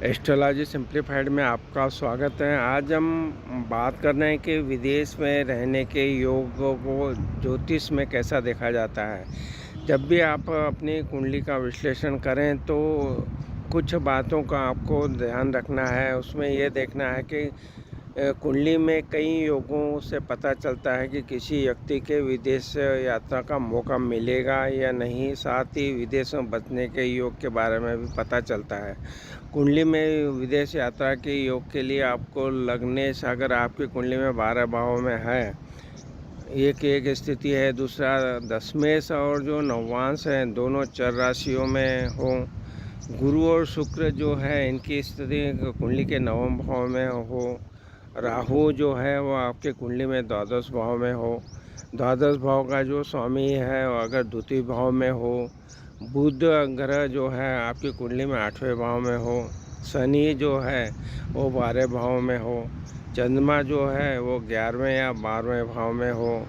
Astrology simplified में आपका स्वागत है। आज हम बात कर रहे हैं कि विदेश में रहने के योग को ज्योतिष में कैसा देखा जाता है। जब भी आप अपनी कुंडली का विश्लेषण करें तो कुछ बातों का आपको ध्यान रखना है। उसमें ये देखना है कि कुंडली में कई योगों से पता चलता है कि किसी व्यक्ति के विदेश यात्रा का मौका मिलेगा या नहीं। साथ ही विदेश में बचने के योग के बारे में भी पता चलता है। कुंडली में विदेश यात्रा के योग के लिए आपको लग्नेश अगर आपकी कुंडली में 12 भावों में है, एक स्थिति है। दूसरा दशमेश और जो नवांश है दोनों चर राशियों में हो। गुरु और शुक्र जो है इनकी स्थिति कुंडली के नवम भाव में हो। राहु जो है वो आपके कुंडली में द्वादश भाव में हो। द्वादश भाव का जो स्वामी है वो अगर द्वितीय भाव में हो। बुध ग्रह जो है आपकी कुंडली में 8वें भाव में हो। शनि जो है वो 12 भाव में हो। चंद्रमा जो है वो 11वें या 12वें भाव में हो।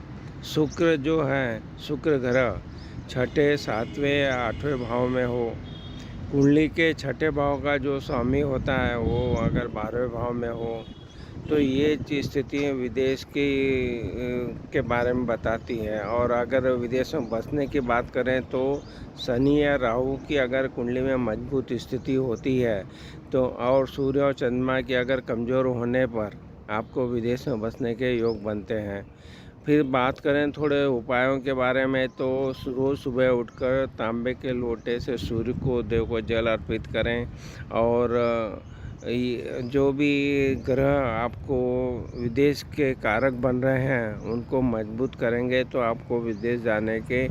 शुक्र जो है शुक्र ग्रह 6ठे 7वें या 8वें भाव में हो। कुंडली के 6ठे भाव का जो स्वामी होता है वो अगर 12वें भाव में हो तो ये स्थिति विदेश की के बारे में बताती है। और अगर विदेश में बसने की बात करें तो शनि या राहु की अगर कुंडली में मजबूत स्थिति होती है तो और सूर्य और चंद्रमा की अगर कमज़ोर होने पर आपको विदेश में बसने के योग बनते हैं। फिर बात करें थोड़े उपायों के बारे में तो रोज़ सुबह उठकर तांबे के लोटे से सूर्य को देव को जल अर्पित करें। और जो भी ग्रह आपको विदेश के कारक बन रहे हैं उनको मजबूत करेंगे तो आपको विदेश जाने के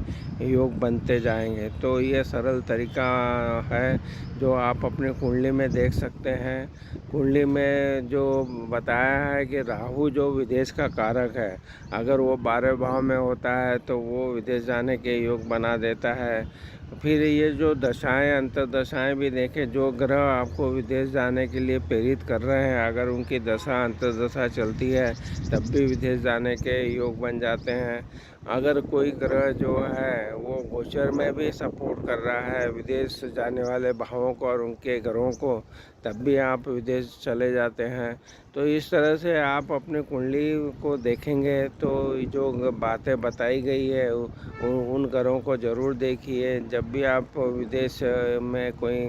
योग बनते जाएंगे। तो ये सरल तरीका है जो आप अपने कुंडली में देख सकते हैं। कुंडली में जो बताया है कि राहु जो विदेश का कारक है, अगर वो 12 भाव में होता है तो वो विदेश जाने के योग बना देता है। फिर ये जो दशाएं अंतर्दशाएं भी देखें, जो ग्रह आपको विदेश जाने के लिए प्रेरित कर रहे हैं अगर उनकी दशा अंतर्दशा चलती है तब भी विदेश जाने के योग बन जाते हैं। अगर कोई ग्रह जो है वो गोचर में भी सपोर्ट कर रहा है विदेश जाने वाले भावों को और उनके ग्रहों को, तब भी आप विदेश चले जाते हैं। तो इस तरह से आप अपने कुंडली को देखेंगे तो जो बातें बताई गई है उन ग्रहों को ज़रूर देखिए। जब भी आप विदेश में कोई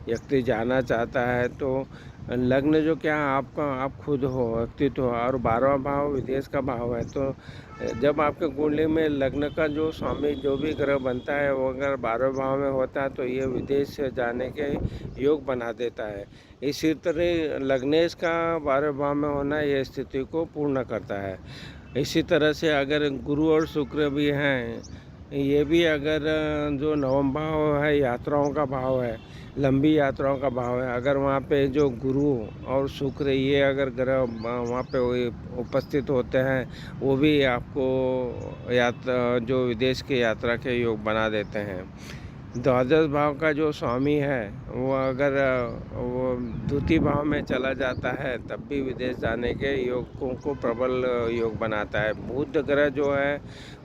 व्यक्ति जाना चाहता है तो लग्न जो क्या आपका आप खुद हो व्यक्तित्व और 12वां भाव विदेश का भाव है। तो जब आपके कुंडली में लग्न का जो स्वामी जो भी ग्रह बनता है वो अगर 12वें भाव में होता है तो ये विदेश से जाने के योग बना देता है। इसी तरह लग्नेश का 12वें भाव में होना ये स्थिति को पूर्ण करता है। इसी तरह से अगर गुरु और शुक्र भी हैं, ये भी अगर जो नवम भाव है यात्राओं का भाव है, लंबी यात्राओं का भाव है, अगर वहाँ पे जो गुरु और शुक्र ये अगर ग्रह वहाँ पे उपस्थित होते हैं वो भी आपको यात्रा जो विदेश की यात्रा के योग बना देते हैं। द्वादश भाव का जो स्वामी है वो अगर वो द्वितीय भाव में चला जाता है तब भी विदेश जाने के योगों को प्रबल योग बनाता है। बुध ग्रह जो है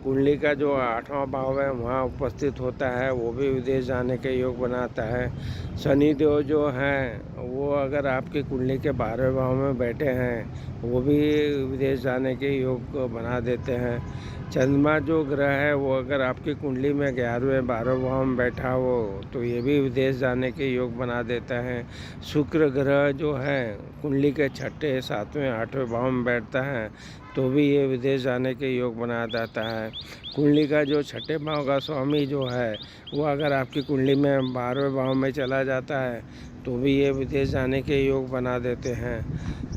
कुंडली का जो 8वां भाव है वहाँ उपस्थित होता है वो भी विदेश जाने के योग बनाता है। शनिदेव जो हैं वो अगर आपकी कुंडली के 12वें भाव में बैठे हैं वो भी विदेश जाने के योग बना देते हैं। चंद्रमा जो ग्रह है वो अगर आपकी कुंडली में 11वें 12वें भाव में बैठा हो तो ये भी विदेश जाने के योग बना देता है। शुक्र ग्रह जो है कुंडली के 6ठे 7वें 8वें भाव में बैठता है तो भी ये विदेश जाने के योग बना देता है। कुंडली का जो 6ठे भाव का स्वामी जो है वो अगर आपकी कुंडली में 12वें भाव में चला जाता है तो भी ये विदेश जाने के योग बना देते हैं।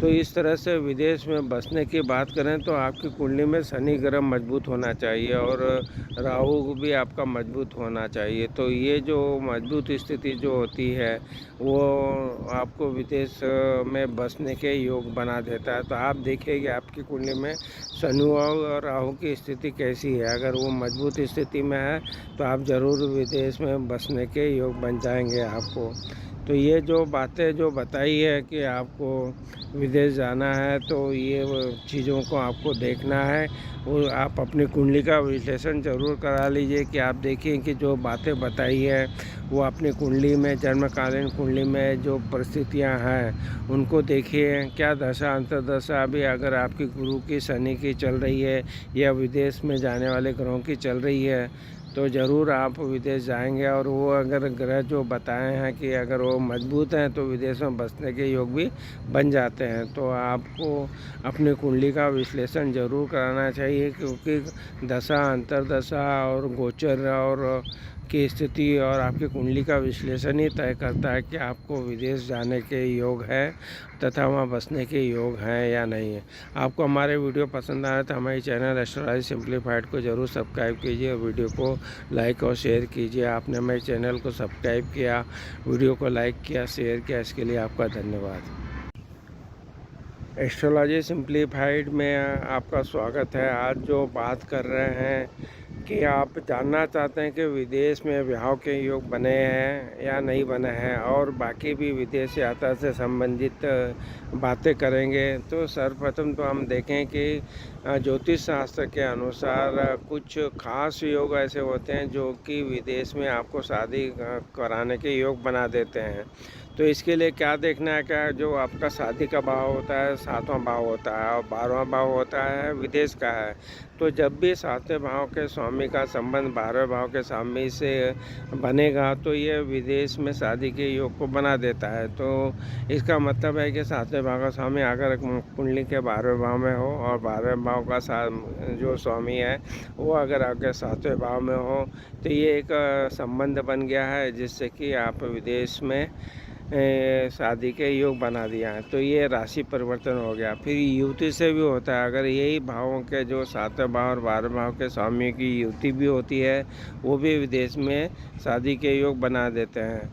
तो इस तरह से विदेश में बसने की बात करें तो आपकी कुंडली में शनि ग्रह मजबूत होना चाहिए और राहु भी आपका मजबूत होना चाहिए। तो ये जो मजबूत स्थिति जो होती है वो आपको विदेश में बसने के योग बना देता है। तो आप देखिए कि आपकी कुंडली में शनि और राहु की स्थिति कैसी है। अगर वो मजबूत स्थिति में है तो आप ज़रूर विदेश में बसने के योग बन जाएंगे आपको। तो ये जो बातें जो बताई है कि आपको विदेश जाना है, तो ये वो चीज़ों को आपको देखना है। वो आप अपनी कुंडली का विश्लेषण ज़रूर करा लीजिए कि आप देखिए कि जो बातें बताई है वो अपनी कुंडली में, जन्मकालीन कुंडली में जो परिस्थितियां हैं उनको देखिए। क्या दशा अंतर्दशा अभी अगर आपकी गुरु की, शनि की चल रही है या विदेश में जाने वाले ग्रहों की चल रही है, तो ज़रूर आप विदेश जाएंगे। और वो अगर ग्रह जो बताए हैं कि अगर वो मजबूत हैं तो विदेश में बसने के योग भी बन जाते हैं। तो आपको अपनी कुंडली का विश्लेषण ज़रूर कराना चाहिए, क्योंकि दशा अंतर्दशा और गोचर और की स्थिति और आपकी कुंडली का विश्लेषण ही तय करता है कि आपको विदेश जाने के योग है तथा वहाँ बसने के योग हैं या नहीं है। आपको हमारे वीडियो पसंद आए तो हमारे चैनल एस्ट्रोलॉजी सिंप्लीफाइड को ज़रूर सब्सक्राइब कीजिए और वीडियो को लाइक और शेयर कीजिए। आपने हमारे चैनल को सब्सक्राइब किया, वीडियो को लाइक किया, शेयर किया, इसके लिए आपका धन्यवाद। एस्ट्रोलॉजी सिंप्लीफाइड में आपका स्वागत है। आज जो बात कर रहे हैं कि आप जानना चाहते हैं कि विदेश में विवाह के योग बने हैं या नहीं बने हैं, और बाकी भी विदेश यात्रा से संबंधित बातें करेंगे। तो सर्वप्रथम तो हम देखें कि ज्योतिष शास्त्र के अनुसार कुछ खास योग ऐसे होते हैं जो कि विदेश में आपको शादी कराने के योग बना देते हैं। तो इसके लिए क्या देखना है, क्या जो आपका शादी का भाव होता है 7वां भाव होता है और 12वां भाव होता है विदेश का है। तो जब भी 7वें भाव के स्वामी का संबंध 12वें भाव के स्वामी से बनेगा तो ये विदेश में शादी के योग को बना देता है। तो इसका मतलब है कि 7वें भाव का स्वामी अगर कुंडली के 12वें भाव में हो और 12वें भाव का जो स्वामी है वो अगर आपके 7वें भाव में हो, तो ये एक संबंध बन गया है जिससे कि आप विदेश में शादी के योग बना दिया है। तो ये राशि परिवर्तन हो गया। फिर युति से भी होता है, अगर यही भावों के जो 7वें भाव और 12वें भाव के स्वामी की युति भी होती है, वो भी विदेश में शादी के योग बना देते हैं।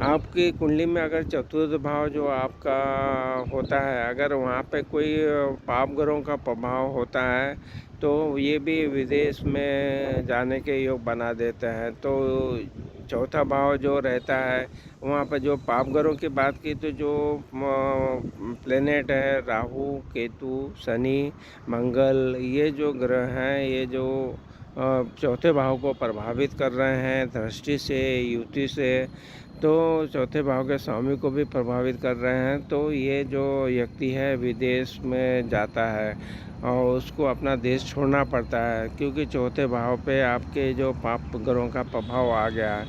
आपकी कुंडली में अगर चतुर्थ भाव जो आपका होता है, अगर वहाँ पे कोई पाप ग्रहों का प्रभाव होता है तो ये भी विदेश में जाने के योग बना देते हैं। तो चौथा भाव जो रहता है वहाँ पर जो पाप ग्रहों की बात की, तो जो प्लेनेट है राहु, केतु, शनि, मंगल, ये जो ग्रह हैं ये जो चौथे भाव को प्रभावित कर रहे हैं दृष्टि से, युति से, तो चौथे भाव के स्वामी को भी प्रभावित कर रहे हैं। तो ये जो व्यक्ति है विदेश में जाता है और उसको अपना देश छोड़ना पड़ता है, क्योंकि चौथे भाव पे आपके जो पाप ग्रहों का प्रभाव आ गया है।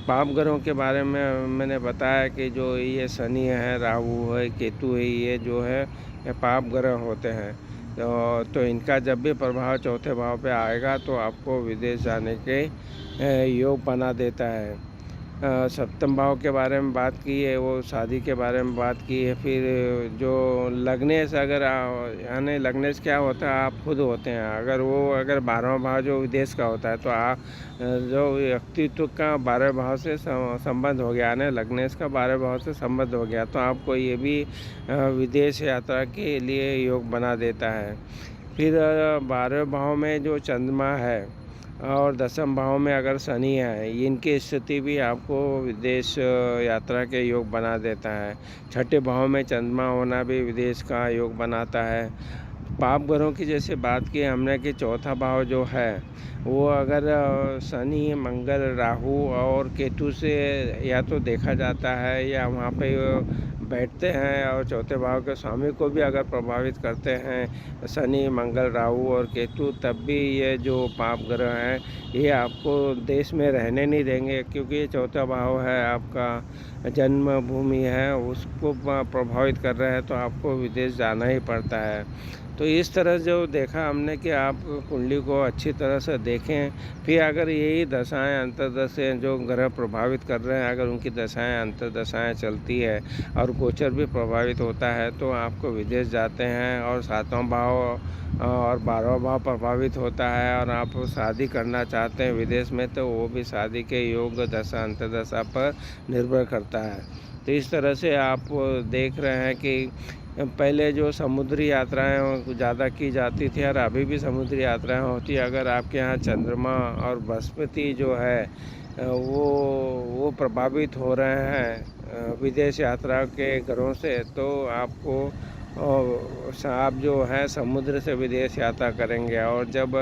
पाप ग्रहों के बारे में मैंने बताया कि जो ये शनि है, राहु है, केतु है, ये जो है ये पाप ग्रह होते हैं। तो इनका जब भी प्रभाव चौथे भाव पे आएगा तो आपको विदेश जाने के योग बना देता है। सप्तम भाव के बारे में बात की है, वो शादी के बारे में बात की है। फिर जो लग्नेश, अगर यानी लग्नेश क्या होता है, आप खुद होते हैं। अगर 12वां भाव जो विदेश का होता है तो आप जो व्यक्तित्व का 12वें भाव से संबंध हो गया, यानी लग्नेश का 12वें भाव से संबंध हो गया, तो आपको ये भी विदेश यात्रा के लिए योग बना देता है। फिर 12वें भाव में जो चंद्रमा है और 10वें भाव में अगर शनि है, इनकी स्थिति भी आपको विदेश यात्रा के योग बना देता है। छठे भाव में चंद्रमा होना भी विदेश का योग बनाता है। पाप ग्रहों की जैसे बात की हमने कि चौथा भाव जो है वो अगर शनि, मंगल, राहु और केतु से या तो देखा जाता है या वहाँ पे बैठते हैं, और चौथे भाव के स्वामी को भी अगर प्रभावित करते हैं शनि, मंगल, राहु और केतु, तब भी ये जो पाप ग्रह हैं ये आपको देश में रहने नहीं देंगे, क्योंकि ये चौथा भाव है आपका जन्मभूमि है, उसको प्रभावित कर रहे हैं, तो आपको विदेश जाना ही पड़ता है। तो इस तरह जो देखा हमने कि आप कुंडली को अच्छी तरह से देखें। फिर अगर यही दशाएं अंतर्दशाएं जो ग्रह प्रभावित कर रहे हैं, अगर उनकी दशाएं अंतर्दशाएं चलती है और गोचर भी प्रभावित होता है, तो आपको विदेश जाते हैं और 7वां भाव और 12वां भाव प्रभावित होता है और आप शादी करना चाहते हैं विदेश में, तो वो भी शादी के योग दशा अंतर्दशा पर निर्भर करता है। तो इस तरह से आप देख रहे हैं कि पहले जो समुद्री यात्राएं ज़्यादा की जाती थी और अभी भी समुद्री यात्राएं होती है। अगर आपके यहाँ चंद्रमा और बृहस्पति जो है वो प्रभावित हो रहे हैं विदेश यात्रा के ग्रहों से, तो आपको आप जो है समुद्र से विदेश यात्रा करेंगे। और जब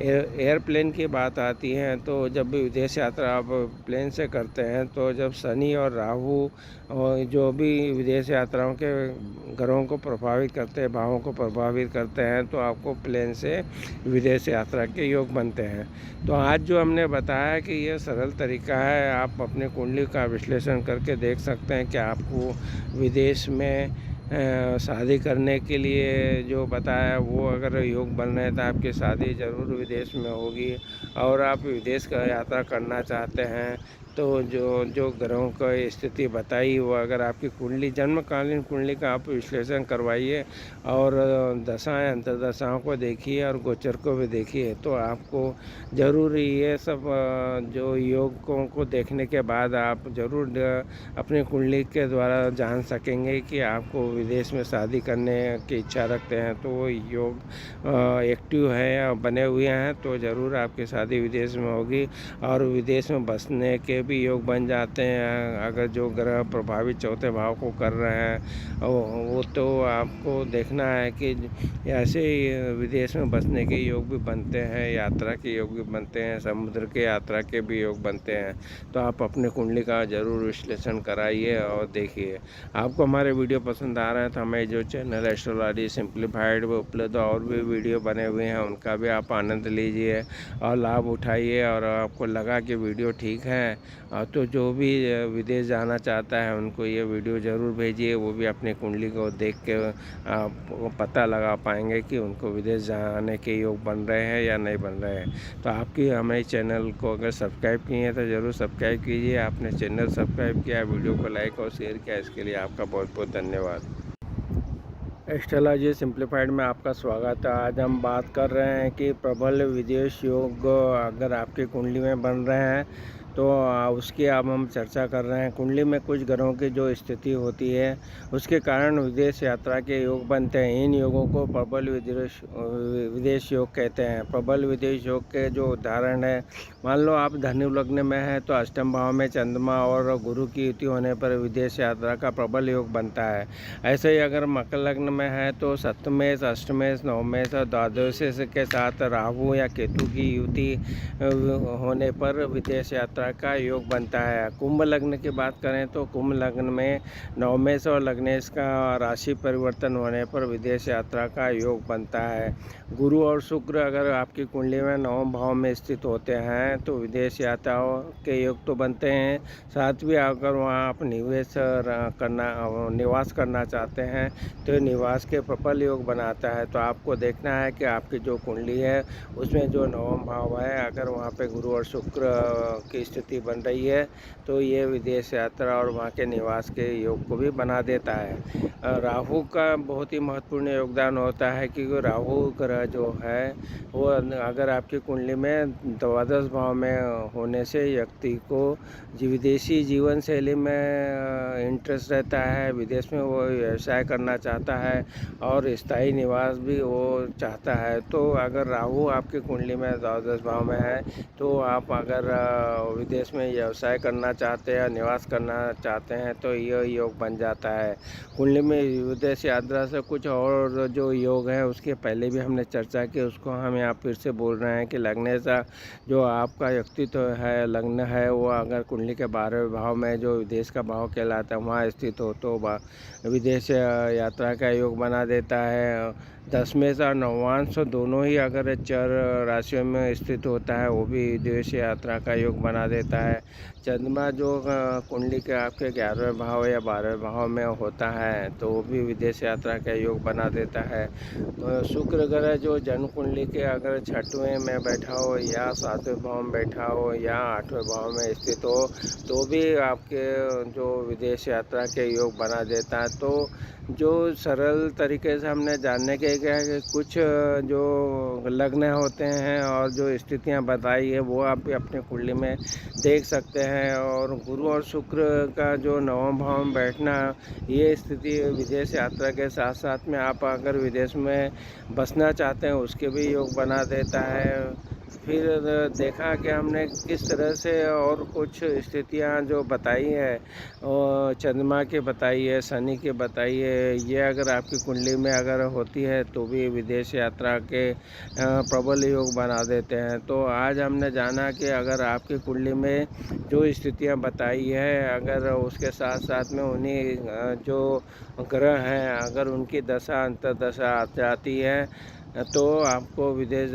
एयरप्लेन की बात आती है, तो जब भी विदेश यात्रा आप प्लेन से करते हैं, तो जब शनि और राहु और जो भी विदेश यात्राओं के ग्रहों को प्रभावित करते हैं, भावों को प्रभावित करते हैं, तो आपको प्लेन से विदेश यात्रा के योग बनते हैं। तो आज जो हमने बताया कि ये सरल तरीका है, आप अपने कुंडली का विश्लेषण करके देख सकते हैं कि आपको विदेश में शादी करने के लिए जो बताया वो अगर योग बन रहे हैं तो आपकी शादी ज़रूर विदेश में होगी। और आप विदेश का यात्रा करना चाहते हैं, तो जो ग्रहों की स्थिति बताई वो अगर आपकी कुंडली जन्मकालीन कुंडली का आप विश्लेषण करवाइए और दशाएं अंतर्दशाओं को देखिए और गोचर को भी देखिए, तो आपको ज़रूर ये सब जो योगों को देखने के बाद आप ज़रूर अपनी कुंडली के द्वारा जान सकेंगे कि आपको विदेश में शादी करने की इच्छा रखते हैं, तो वो योग एक्टिव है या बने हुए हैं, तो ज़रूर आपकी शादी विदेश में होगी। और विदेश में बसने के भी योग बन जाते हैं अगर जो ग्रह प्रभावित चौथे भाव को कर रहे हैं, वो तो आपको देखना है कि ऐसे ही विदेश में बसने के योग भी बनते हैं, यात्रा के योग भी बनते हैं, समुद्र के यात्रा के भी योग बनते हैं। तो आप अपने कुंडली का ज़रूर विश्लेषण कराइए और देखिए। आपको हमारे वीडियो पसंद आ रहे हैं तो हमें जो चैनल एस्ट्रोलॉजी सिंप्लीफाइड वो उपलब्ध और भी वीडियो बने हुए हैं, उनका भी आप आनंद लीजिए और लाभ उठाइए। और आपको लगा कि वीडियो ठीक है तो जो भी विदेश जाना चाहता है उनको ये वीडियो ज़रूर भेजिए, वो भी अपनी कुंडली को देख के आप पता लगा पाएंगे कि उनको विदेश जाने के योग बन रहे हैं या नहीं बन रहे हैं। तो आपकी हमारे चैनल को अगर सब्सक्राइब किए हैं तो ज़रूर सब्सक्राइब कीजिए। आपने चैनल सब्सक्राइब किया, वीडियो को लाइक और शेयर किया, इसके लिए आपका बहुत बहुत धन्यवाद। एस्ट्रोलॉजी सिंप्लीफाइड में आपका स्वागत है। आज हम बात कर रहे हैं कि प्रबल विदेश योग अगर आपकी कुंडली में बन रहे हैं तो उसकी अब हम चर्चा कर रहे हैं। कुंडली में कुछ ग्रहों की जो स्थिति होती है उसके कारण विदेश यात्रा के योग बनते हैं। इन योगों को प्रबल विदेश योग कहते हैं। प्रबल विदेश योग के जो उदाहरण है, मान लो आप धनु लग्न में है तो अष्टम भाव में चंद्रमा और गुरु की युति होने पर विदेश यात्रा का प्रबल योग बनता है। ऐसे ही अगर मकर लग्न में है तो सप्तमेश, अष्टमेश, नवमेश और द्वादशेश के साथ राहु या केतु की युति होने पर विदेश यात्रा का योग बनता है। कुंभ लग्न की बात करें तो कुंभ लग्न में नवमेश और लग्नेश का राशि परिवर्तन होने पर विदेश यात्रा का योग बनता है। गुरु और शुक्र अगर आपकी कुंडली में नवम भाव में स्थित होते हैं तो विदेश यात्राओं के योग तो बनते हैं, साथ भी अगर वहाँ आप निवास करना चाहते हैं तो निवास के प्रबल योग बनाता है। तो आपको देखना है कि आपकी जो कुंडली है उसमें जो नवम भाव है, अगर वहाँ पे गुरु और शुक्र की स्थिति बन रही है तो ये विदेश यात्रा और वहाँ के निवास के योग को भी बना देता है। राहु का बहुत ही महत्वपूर्ण योगदान होता है क्योंकि राहु ग्रह जो है वो अगर आपकी कुंडली में द्वादश भाव में होने से व्यक्ति को विदेशी जीवन शैली में इंटरेस्ट रहता है, विदेश में वो व्यवसाय करना चाहता है और स्थायी निवास भी वो चाहता है। तो अगर राहु आपकी कुंडली में द्वादश भाव में है तो आप अगर विदेश में व्यवसाय करना चाहते हैं, निवास करना चाहते हैं तो यह योग बन जाता है। कुंडली में विदेश यात्रा से कुछ और जो योग है उसके पहले भी हमने चर्चा की, उसको हम यहाँ फिर से बोल रहे हैं कि लग्न सा जो आपका व्यक्तित्व है, लग्न है, वो अगर कुंडली के 12वें भाव में जो विदेश का भाव कहलाता है वहाँ स्थित हो तो विदेश यात्रा का योग बना देता है। दशमेश और नवांश दोनों ही अगर चर राशियों में स्थित होता है वो भी विदेश यात्रा का योग बना देता है। चंद्रमा जो कुंडली के आपके 11वें भाव या 12वें भाव में होता है तो वो भी विदेश यात्रा का योग बना देता है। शुक्र ग्रह जो जन्म कुंडली के अगर 6वें में बैठा हो या 7वें भाव में बैठा हो या 8वें भाव में स्थित हो तो भी आपके जो विदेश यात्रा के योग बना देता है। तो जो सरल तरीके से हमने जानने के क्या है कि कुछ जो लग्न होते हैं और जो स्थितियां बताई है वो आप अपने कुंडली में देख सकते हैं। और गुरु और शुक्र का जो नवम भाव में बैठना, ये स्थिति विदेश यात्रा के साथ साथ में आप अगर विदेश में बसना चाहते हैं उसके भी योग बना देता है। फिर देखा कि हमने किस तरह से और कुछ स्थितियाँ जो बताई है और चंद्रमा की बताई है, शनि की बताई है, ये अगर आपकी कुंडली में अगर होती है तो भी विदेश यात्रा के प्रबल योग बना देते हैं। तो आज हमने जाना कि अगर आपकी कुंडली में जो स्थितियाँ बताई है, अगर उसके साथ साथ में उन्हीं जो ग्रह हैं अगर उनकी दशा अंतर्दशा आ जाती है तो आपको विदेश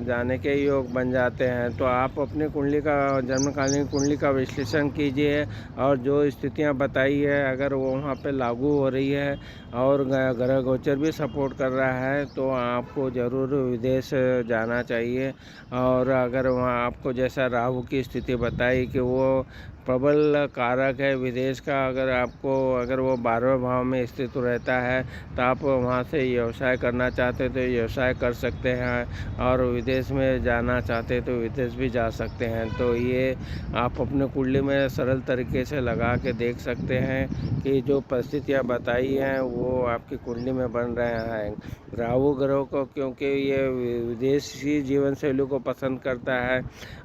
जाने के योग बन जाते हैं। तो आप अपनी कुंडली का जन्मकालीन कुंडली का विश्लेषण कीजिए और जो स्थितियां बताई है अगर वो वहाँ पे लागू हो रही है और ग्रह गोचर भी सपोर्ट कर रहा है तो आपको ज़रूर विदेश जाना चाहिए। और अगर वहाँ आपको जैसा राहु की स्थिति बताई कि वो प्रबल कारक है विदेश का, अगर वो 12वें भाव में स्थित रहता है तो आप वहाँ से व्यवसाय करना चाहते तो व्यवसाय कर सकते हैं और विदेश में जाना चाहते तो विदेश भी जा सकते हैं। तो ये आप अपने कुंडली में सरल तरीके से लगा के देख सकते हैं कि जो परिस्थितियाँ बताई हैं वो आपकी कुंडली में बन रहे हैं। राहु ग्रह को क्योंकि ये विदेशी जीवन शैली को पसंद करता है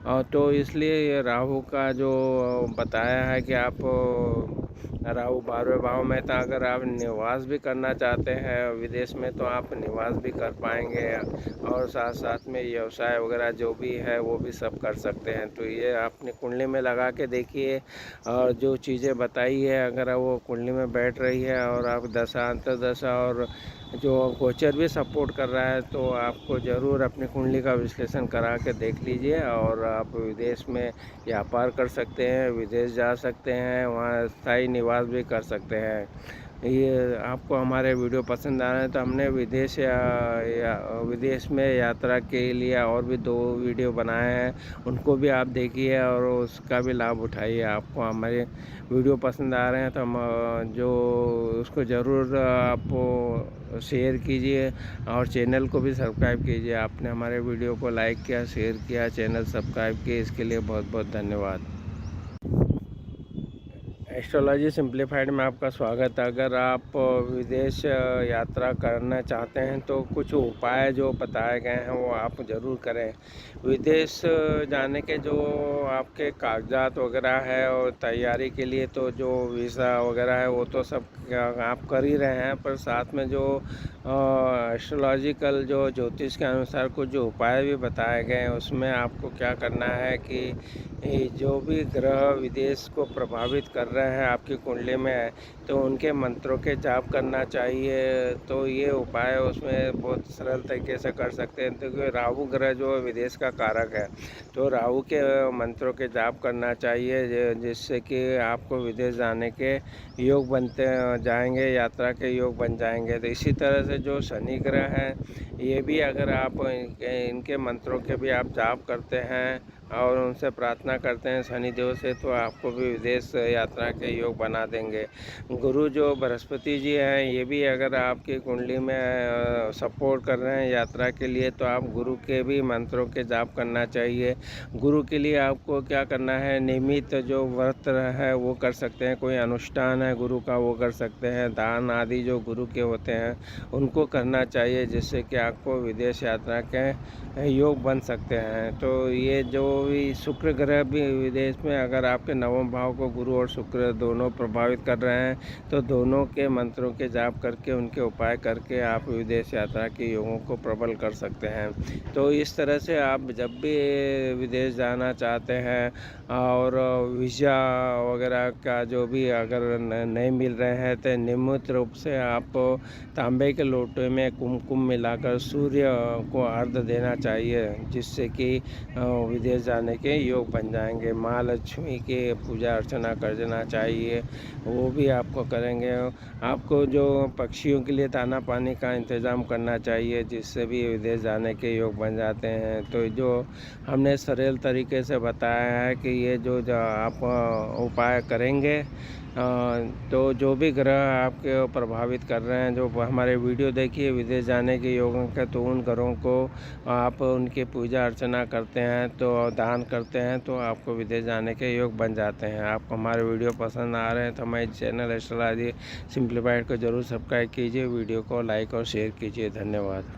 और तो इसलिए ये राहु का जो बताया है कि आप राहु 12वें भाव में था, अगर आप निवास भी करना चाहते हैं विदेश में तो आप निवास भी कर पाएंगे और साथ साथ में व्यवसाय वगैरह जो भी है वो भी सब कर सकते हैं। तो ये अपनी कुंडली में लगा के देखिए और जो चीज़ें बताई है अगर वो कुंडली में बैठ रही है और आप दशा अंतर्दशा और जो गोचर भी सपोर्ट कर रहा है तो आपको ज़रूर अपनी कुंडली का विश्लेषण करा के देख लीजिए और आप विदेश में व्यापार कर सकते हैं, विदेश जा सकते हैं, वहाँ स्थायी निवास भी कर सकते हैं। ये आपको हमारे वीडियो पसंद आ रहे हैं तो हमने विदेश में यात्रा के लिए और भी 2 वीडियो बनाए हैं, उनको भी आप देखिए और उसका भी लाभ उठाइए। आपको हमारे वीडियो पसंद आ रहे हैं तो हम जो उसको ज़रूर आप शेयर कीजिए और चैनल को भी सब्सक्राइब कीजिए। आपने हमारे वीडियो को लाइक किया, शेयर किया, चैनल सब्सक्राइब किया, इसके लिए बहुत बहुत धन्यवाद। एस्ट्रोलॉजी सिंप्लीफाइड में आपका स्वागत है। अगर आप विदेश यात्रा करना चाहते हैं तो कुछ उपाय जो बताए गए हैं वो आप ज़रूर करें। विदेश जाने के जो आपके कागजात वगैरह है और तैयारी के लिए तो जो वीज़ा वगैरह है वो तो सब आप कर ही रहे हैं, पर साथ में जो एस्ट्रोलॉजिकल जो ज्योतिष के अनुसार कुछ जो उपाय भी बताए गए हैं उसमें आपको क्या करना है कि जो भी ग्रह विदेश को प्रभावित कर रहे हैं आपकी कुंडली में तो उनके मंत्रों के जाप करना चाहिए। तो ये उपाय उसमें बहुत सरल तरीके से कर सकते हैं। क्योंकि राहु ग्रह जो विदेश का कारक है तो राहु के मंत्रों के जाप करना चाहिए जिससे कि आपको विदेश जाने के योग बनते जाएंगे, यात्रा के योग बन जाएंगे। तो इसी तरह से जो शनि ग्रह हैं ये भी अगर आप इनके मंत्रों के भी आप जाप करते हैं और उनसे प्रार्थना करते हैं शनिदेव से तो आपको भी विदेश यात्रा के योग बना देंगे। गुरु जो बृहस्पति जी हैं ये भी अगर आपकी कुंडली में सपोर्ट कर रहे हैं यात्रा के लिए तो आप गुरु के भी मंत्रों के जाप करना चाहिए। गुरु के लिए आपको क्या करना है, नियमित जो व्रत है वो कर सकते हैं, कोई अनुष्ठान है गुरु का वो कर सकते हैं, दान आदि जो गुरु के होते हैं उनको करना चाहिए जिससे कि आपको विदेश यात्रा के योग बन सकते हैं। तो ये जो भी शुक्र ग्रह भी विदेश में अगर आपके नवम भाव को गुरु और शुक्र दोनों प्रभावित कर रहे हैं तो दोनों के मंत्रों के जाप करके उनके उपाय करके आप विदेश यात्रा के योगों को प्रबल कर सकते हैं। तो इस तरह से आप जब भी विदेश जाना चाहते हैं और वीज़ा वगैरह का जो भी अगर नहीं मिल रहे हैं तो नियमित रूप से आप तांबे के लोटे में कुमकुम मिलाकर सूर्य को अर्घ्य देना चाहिए जिससे कि विदेश जाने के योग बन जाएंगे। माँ लक्ष्मी के पूजा अर्चना करना चाहिए, वो भी आपको करेंगे। आपको जो पक्षियों के लिए दाना पानी का इंतज़ाम करना चाहिए जिससे भी विदेश जाने के योग बन जाते हैं। तो जो हमने सरल तरीके से बताया है कि ये जो आप उपाय करेंगे तो जो भी ग्रह आपके प्रभावित कर रहे हैं, जो हमारे वीडियो देखिए विदेश जाने के योगों के, तो उन ग्रहों को आप उनकी पूजा अर्चना करते हैं तो दान करते हैं तो आपको विदेश जाने के योग बन जाते हैं। आपको हमारे वीडियो पसंद आ रहे हैं तो हमारे चैनल एस्ट्रोलॉजी सिंप्लीफाइड को ज़रूर सब्सक्राइब कीजिए, वीडियो को लाइक और शेयर कीजिए। धन्यवाद।